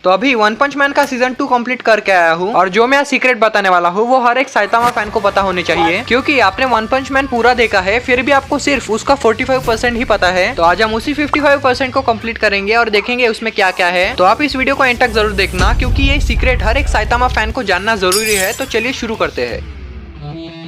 तो अभी वन पंच मैन का सीजन 2 कंप्लीट करके आया हूँ और जो मैं सीक्रेट बताने वाला हूँ वो हर एक साइतामा फैन को पता होनी चाहिए, क्योंकि आपने वन पंच मैन पूरा देखा है फिर भी आपको सिर्फ उसका 45% ही पता है। तो आज हम उसी 55% को कंप्लीट करेंगे और देखेंगे उसमें क्या क्या है। तो आप इस वीडियो को एंड तक जरूर देखना, क्योंकि ये सीक्रेट हर एक साइतामा फैन को जानना जरूरी है। तो चलिए शुरू करते हैं।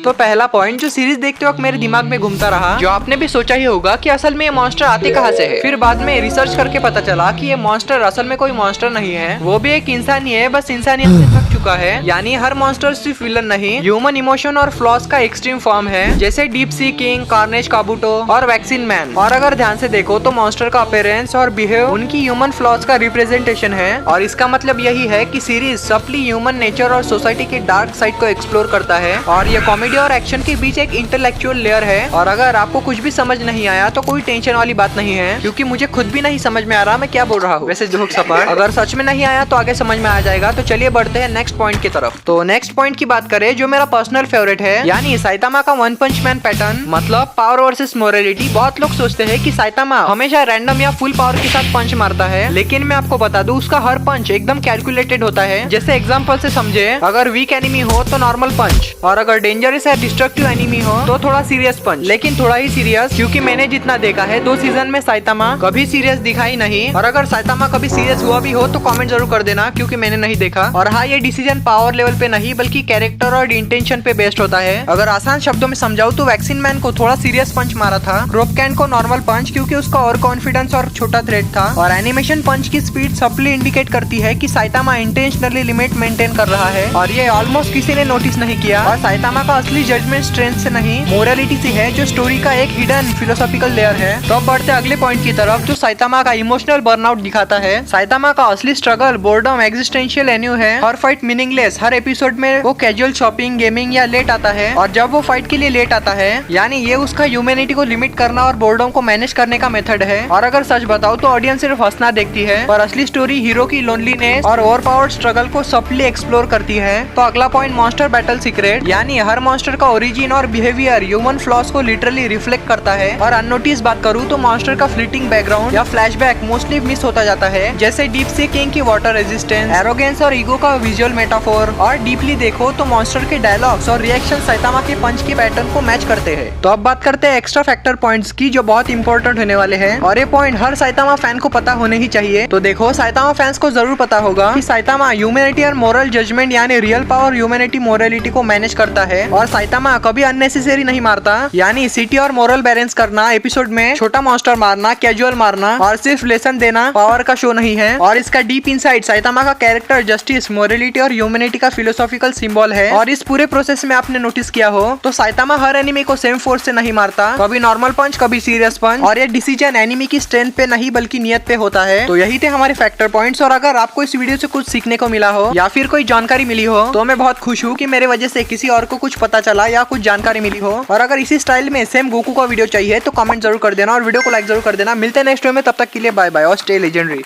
तो पहला पॉइंट जो सीरीज देखते वक्त मेरे दिमाग में घूमता रहा, जो आपने भी सोचा ही होगा कि असल में ये मॉन्स्टर आते कहाँ से है। फिर बाद में रिसर्च करके पता चला कि ये मॉन्स्टर असल में कोई मॉन्स्टर नहीं है, वो भी एक इंसान ही है, बस इंसानियत से थक चुका है। यानी हर मॉन्स्टर सिर्फ विलन नहीं, ह्यूमन इमोशन और फ्लॉस का एक्सट्रीम फॉर्म है, जैसे डीप सी किंग, कार्नेज काबूटो और वैक्सीन मैन। और अगर ध्यान से देखो तो मॉन्स्टर का अपीयरेंस और बिहेव उनकी ह्यूमन फ्लॉस का रिप्रेजेंटेशन है। और इसका मतलब यही है कि सीरीज सप्ली ह्यूमन नेचर और सोसाइटी के डार्क साइड को एक्सप्लोर करता है। और ये कॉमेडी और एक्शन के बीच एक इंटेलेक्चुअल लेयर है। और अगर आपको कुछ भी समझ नहीं आया तो कोई टेंशन वाली बात नहीं है, क्योंकि मुझे खुद भी नहीं समझ में आ रहा मैं क्या बोल रहा हूँ। वैसे जोक सपाट, अगर सच में नहीं आया तो आगे समझ में आ जाएगा। तो चलिए बढ़ते हैं नेक्स्ट पॉइंट की तरफ। तो नेक्स्ट पॉइंट की बात करें जो मेरा पर्सनल फेवरेट है, यानी साइतामा का वन पंच मैन पैटर्न, मतलब पावर वर्सेस मोरालिटी। बहुत लोग सोचते हैं कि साइतामा हमेशा रैंडम या फुल पावर के साथ पंच मारता है, लेकिन मैं आपको बता दूं उसका हर पंच एकदम कैलकुलेटेड होता है। जैसे एग्जांपल से समझे, अगर वीक एनिमी हो तो नॉर्मल पंच, और अगर डेंजरस या डिस्ट्रक्टिव एनिमी हो तो थोड़ा सीरियस पंच, लेकिन थोड़ा ही सीरियस, क्योंकि मैंने जितना देखा है 2 सीजन में साइतामा कभी सीरियस दिखाई नहीं। और अगर साइतामा कभी सीरियस हुआ भी हो तो कमेंट जरूर कर देना, क्योंकि मैंने नहीं देखा। और हाँ, ये डिसीजन पावर लेवल पे नहीं बल्कि कैरेक्टर और इंटेंशन पे बेस्ड होता है। अगर आसान शब्दों में समझाऊं तो वैक्सीन मैन को थोड़ा सीरियस पंच मारा था, क्रोपकैन को नॉर्मल पंच क्योंकि उसका और कॉन्फिडेंस और छोटा थ्रेट था, और एनिमेशन पंच की स्पीड सप्ली इंडिकेट करती है कि साइतामा इंटेंशनली लिमिट मेंटेन कर रहा है। और ये ऑलमोस्ट किसी ने नोटिस नहीं किया। और साइतामा का असली जजमेंट स्ट्रेंथ से नहीं, मोरालिटी से है, जो स्टोरी का एक हिडन फिलोसॉफिकल लेयर है। तो अब बढ़ते अगले पॉइंट की तरफ, जो साइतामा का इमोशनल बर्नआउट दिखाता है। साइतामा का असली स्ट्रगल बोर्डम, एग्जिस्टेंशियल एन्यू है। हर फाइट मीनिंगलेस, हर एपिसोड में वो कैजुअल शॉपिंग, गेमिंग या लेट आता है। और जब वो फाइट के लिए लेट आता है, यानी ये उसका ह्यूमैनिटी को लिमिट करना और बोर्डम को मैनेज करने का मेथड है। और अगर सच बताओ तो ऑडियंस सिर्फ हंसना देखती है, पर असली स्टोरी हीरो की लोनलीनेस और ओवरपावर्ड स्ट्रगल को सप्ली एक्सप्लोर करती है। तो अगला पॉइंट मॉन्स्टर बैटल सीक्रेट, यानी हर मॉन्स्टर का ओरिजिन और बिहेवियर ह्यूमन फ्लॉस को लिटरली रिफ्लेक्ट करता है। और अननोटिस बात करूँ तो मॉन्स्टर का फ्लीटिंग बैकग्राउंड या फ्लैशबैक मोस्टली मिस होता जाता है, जैसे डीप सी किंग की वाटर रेजिस्टेंस, एरोगेंस और ईगो का विजुअल मेटाफोर। और डीपली देखो तो मॉन्स्टर के डायलॉग्स और रिएक्शन साइतामा के पंच के पैटर्न को मैच करते हैं। तो अब बात करते हैं एक्स्ट्रा फैक्टर पॉइंट्स की, जो बहुत इंपॉर्टेंट होने वाले हैं, और ये पॉइंट हर साइतामा फैन को पता होने ही चाहिए। तो देखो, साइतामा फैंस को जरूर पता होगा कि साइतामा ह्यूमैनिटी और मोरल जजमेंट यानी रियल पावर, ह्यूमैनिटी, मोरालिटी को मैनेज करता है। और साइतामा कभी अननेसेसरी नहीं मारता, यानी सिटी और मोरल बैलेंस करना, एपिसोड में छोटा मॉन्स्टर मारना, कैजुअल मारना और सिर्फ लेसन देना पावर का शो नहीं है। और इसका डीप इनसाइट साइतामा का कैरेक्टर जस्टिस, मोरालिटी और ह्यूमैनिटी का फिलोसॉफिकल सिंबल है। और इस पूरे प्रोसेस में आपने नोटिस किया हो तो साइतामा हर एनिमी को सेम फोर्स से नहीं मारता, कभी नॉर्मल पंच, कभी सीरियस पंच। और ये डिसीजन एनिमी की स्ट्रेंथ पे नहीं बल्कि नियत पे होता है। तो यही थे हमारे फैक्टर पॉइंट्स। और अगर आपको इस वीडियो से कुछ सीखने को मिला हो या फिर कोई जानकारी मिली हो तो मैं बहुत खुश हूँ कि मेरे वजह से किसी और को कुछ पता चला या कुछ जानकारी मिली हो। और अगर इसी स्टाइल में सेम गोकू का वीडियो चाहिए तो कमेंट जरूर कर देना और वीडियो को लाइक जरूर कर देना। मिलते हैं नेक्स्ट वीडियो में, तब तक के लिए बाय बाय और स्टे लेजेंडरी।